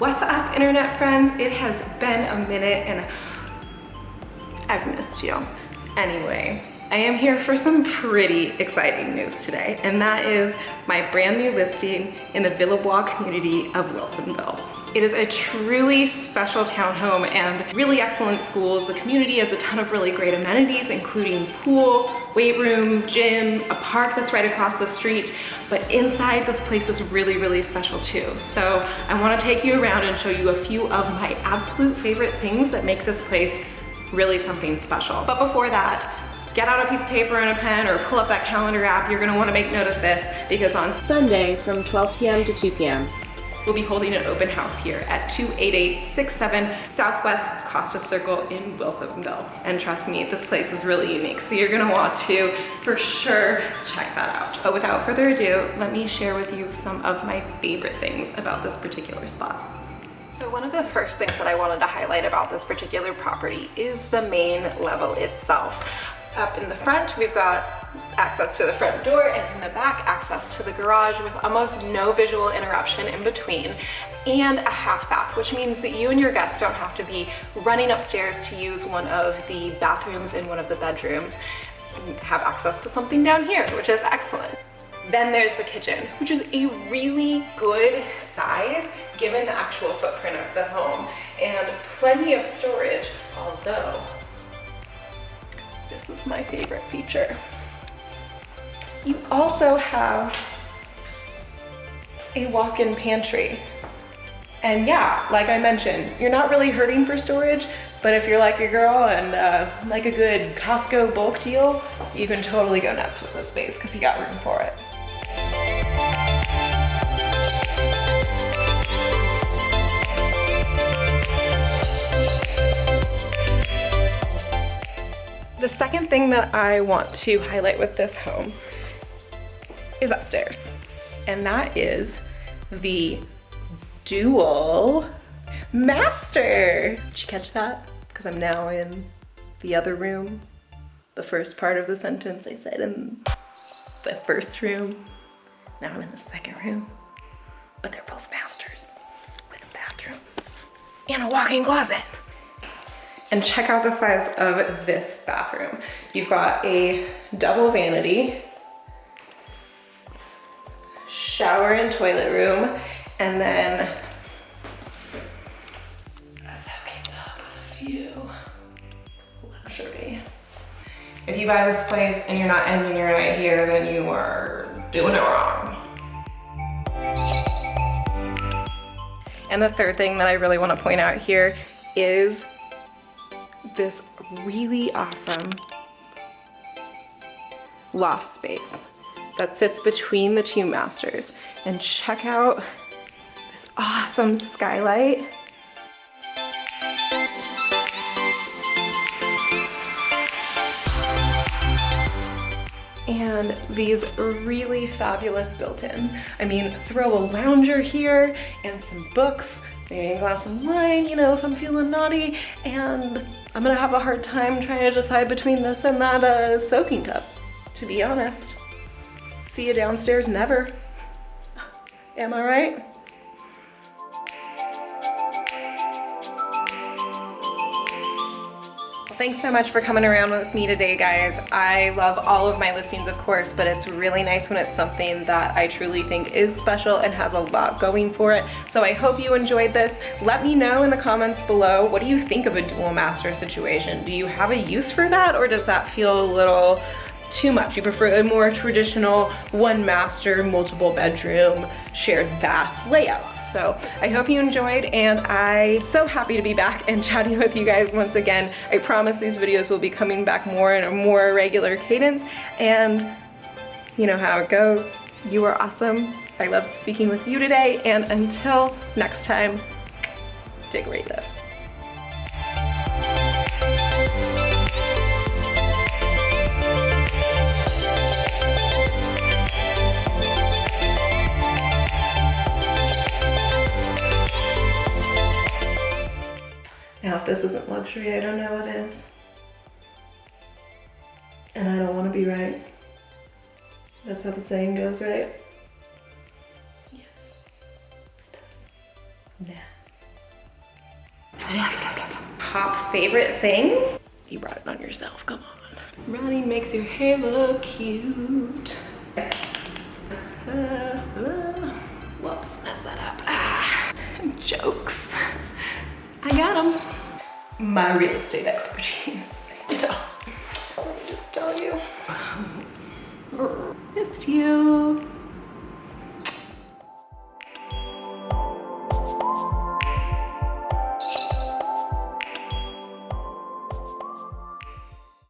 What's up, internet friends? It has been a minute and I've missed you. Anyway, I am here for some pretty exciting news today, and that is my brand new listing in the Villabois community of Wilsonville. It is a truly special townhome and really excellent schools. The community has a ton of really great amenities, including pool, weight room, gym, a park that's right across the street. But inside, this place is really, really special too. So I want to take you around and show you a few of my absolute favorite things that make this place really something special. But before that, get out a piece of paper and a pen or pull up that calendar app. You're going to want to make note of this because on Sunday from 12 p.m. to 2 p.m. we'll be holding an open house here at 28867 Southwest Costa Circle in Wilsonville. And trust me, this place is really unique, so you're gonna want to, for sure, check that out. But without further ado, let me share with you some of my favorite things about this particular spot. So one of the first things that I wanted to highlight about this particular property is the main level itself. Up in the front, we've got access to the front door, and in the back, access to the garage with almost no visual interruption in between, and a half bath, which means that you and your guests don't have to be running upstairs to use one of the bathrooms in one of the bedrooms. You have access to something down here, which is excellent. Then there's the kitchen, which is a really good size given the actual footprint of the home, and plenty of storage, although this is my favorite feature. You also have a walk-in pantry. And yeah, like I mentioned, you're not really hurting for storage, but if you're like your girl and like a good Costco bulk deal, you can totally go nuts with this space because you got room for it. The second thing that I want to highlight with this home is upstairs, and that is the dual master. Did you catch that? Because I'm now in the other room. The first part of the sentence I said in the first room. Now I'm in the second room, but they're both masters with a bathroom and a walk-in closet. And check out the size of this bathroom. You've got a double vanity, shower and toilet room, and then a soaking tub with a view. Luxury. If you buy this place and you're not ending your night here, then you are doing it wrong. And the third thing that I really want to point out here is this really awesome loft space that sits between the two masters. And check out this awesome skylight. And these really fabulous built-ins. I mean, throw a lounger here and some books, maybe a glass of wine, you know, if I'm feeling naughty, and I'm gonna have a hard time trying to decide between this and that soaking tub, to be honest. See you downstairs, never. Am I right? Thanks so much for coming around with me today, guys. I love all of my listings, of course, but it's really nice when it's something that I truly think is special and has a lot going for it. So I hope you enjoyed this. Let me know in the comments below, what do you think of a dual master situation? Do you have a use for that, or does that feel a little too much? You prefer a more traditional one master, multiple bedroom, shared bath layout? So I hope you enjoyed, and I'm so happy to be back and chatting with you guys once again. I promise these videos will be coming back more in a more regular cadence, and you know how it goes. You are awesome. I loved speaking with you today, and until next time, take a great live. Now, if this isn't luxury, I don't know what is. And I don't want to be right. That's how the saying goes, right? Yes. Nah. Top favorite things? You brought it on yourself, come on. Running makes your hair look cute. Whoops, messed that up. Jokes. I got them. My real estate expertise, you know. Let me just tell you. Missed you.